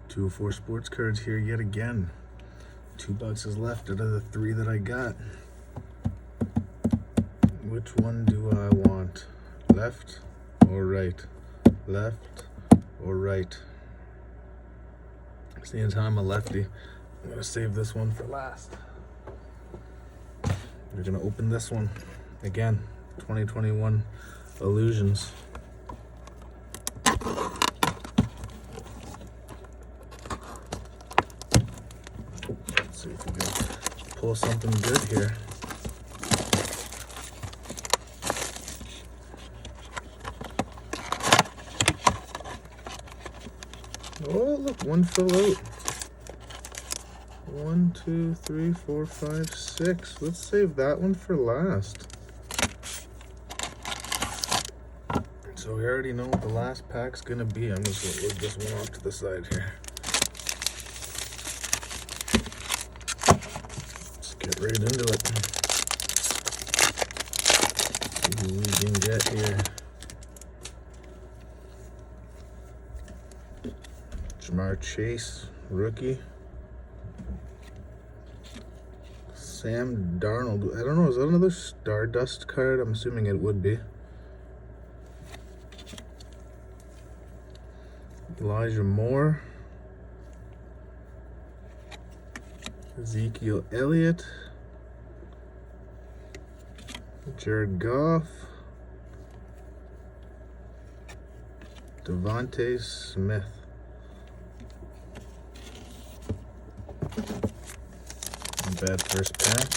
204 sports cards here yet again. 2 boxes left out of the 3 that I got. Which one do I want? Left or right? Left or right? Seeing as how I'm a lefty, I'm gonna save this one for last. We're gonna open this one again. 2021 Illusions. Let's see if we can pull something good here. Oh, look, one fell out. 1, 2, 3, 4, 5, 6. Let's save that one for last. So we already know what the last pack's gonna be. I'm just gonna move this one off to the side here. Let's get right into it. See who we can get here. Jamar Chase, rookie. Sam Darnold. I don't know, is that another Stardust card? I'm assuming it would be. Elijah Moore. Ezekiel Elliott. Jared Goff. Devontae Smith. Bad first pack.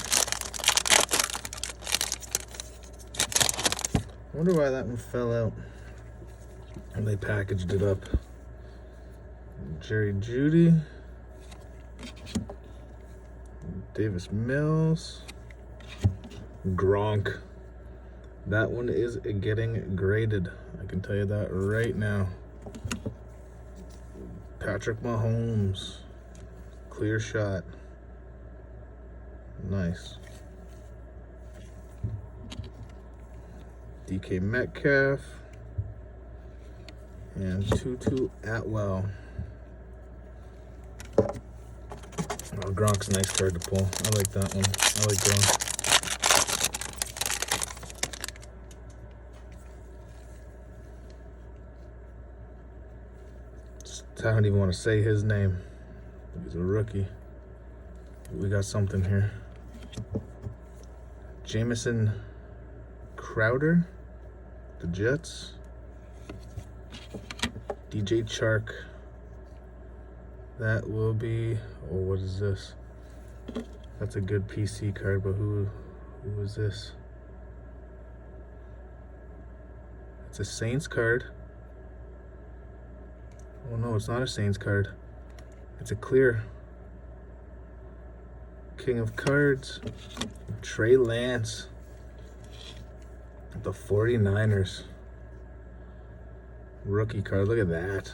I wonder why that one fell out when they packaged it up. Jerry Jeudy. Davis Mills. Gronk. That one is getting graded. I can tell you that right now. Patrick Mahomes. Clear shot. Nice. DK Metcalf and Tutu Atwell. Oh, Gronk's a nice card to pull. I like that one. I like Gronk. I don't even want to say his name. He's a rookie. We got something here. Jamison Crowder, the Jets. DJ Chark. That will be, oh, what is this? That's a good PC card, but who is this? It's a Saints card. Oh no, it's not a Saints card. It's a clear. King of Cards, Trey Lance, the 49ers. Rookie card, look at that.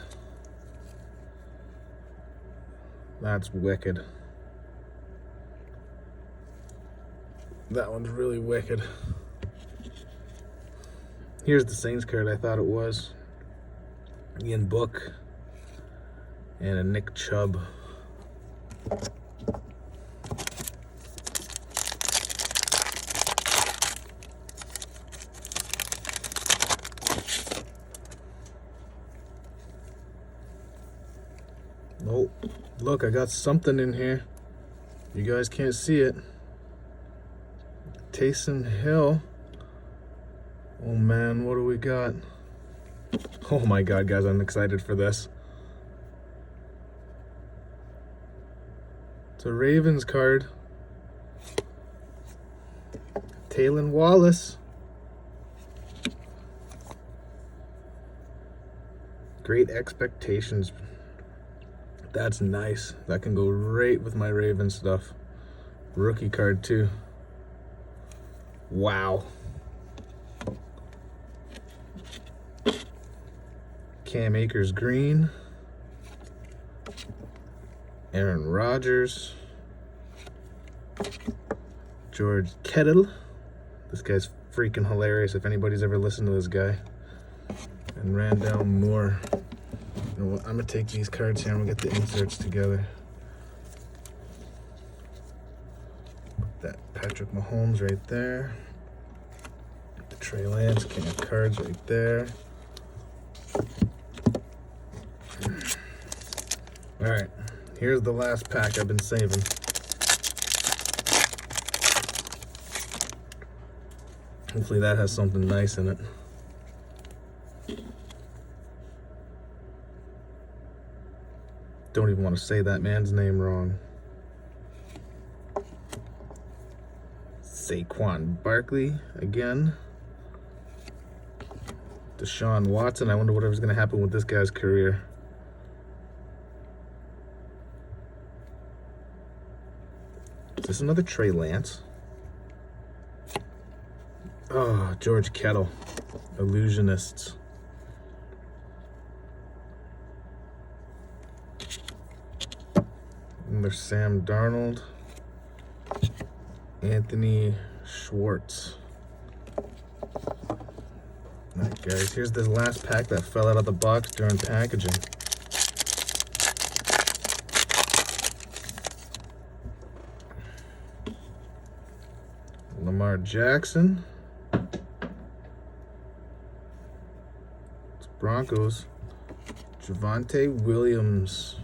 That's wicked. That one's really wicked. Here's the Saints card I thought it was. Ian Book and a Nick Chubb. Oh, look, I got something in here. You guys can't see it. Taysom Hill. Oh man, what do we got? Oh my God, guys, I'm excited for this. It's a Ravens card. Taylon Wallace. Great Expectations. That's nice. That can go right with my Ravens stuff. Rookie card too. Wow. Cam Akers green. Aaron Rodgers. George Kittle. This guy's freaking hilarious if anybody's ever listened to this guy. And Randall Moore. You know I'm gonna take these cards here and we'll get the inserts together. Put that Patrick Mahomes right there. The Trey Lance, king of cards right there. All right, here's the last pack I've been saving. Hopefully that has something nice in it. Don't even want to say that man's name wrong. Saquon Barkley again. Deshaun Watson. I wonder whatever's going to happen with this guy's career. Is this another Trey Lance? Oh, George Kittle. Illusionists. And there's Sam Darnold. Anthony Schwartz. All right, guys, here's this last pack that fell out of the box during packaging. Lamar Jackson. It's Broncos. Javonte Williams.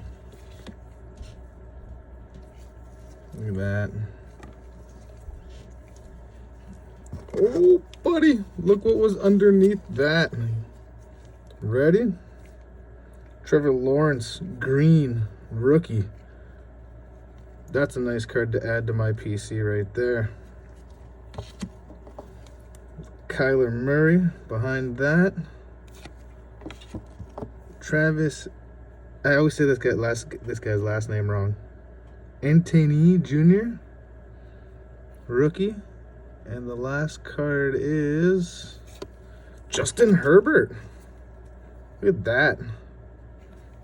Look at that. Oh, buddy, look what was underneath that. Ready? Trevor Lawrence, green, rookie. That's a nice card to add to my PC right there. Kyler Murray behind that. Travis, I always say this guy's last name wrong. Etienne Jr., rookie. And the last card is Justin Herbert. Look at that.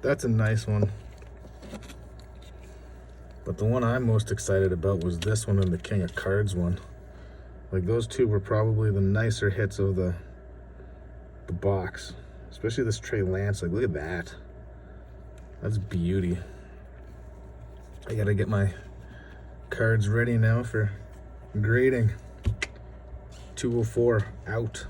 That's a nice one. But the one I'm most excited about was this one and the King of Cards one. Like, those two were probably the nicer hits of the box. Especially this Trey Lance. Like, look at that. That's beauty. I gotta get my cards ready now for grading. 204 out.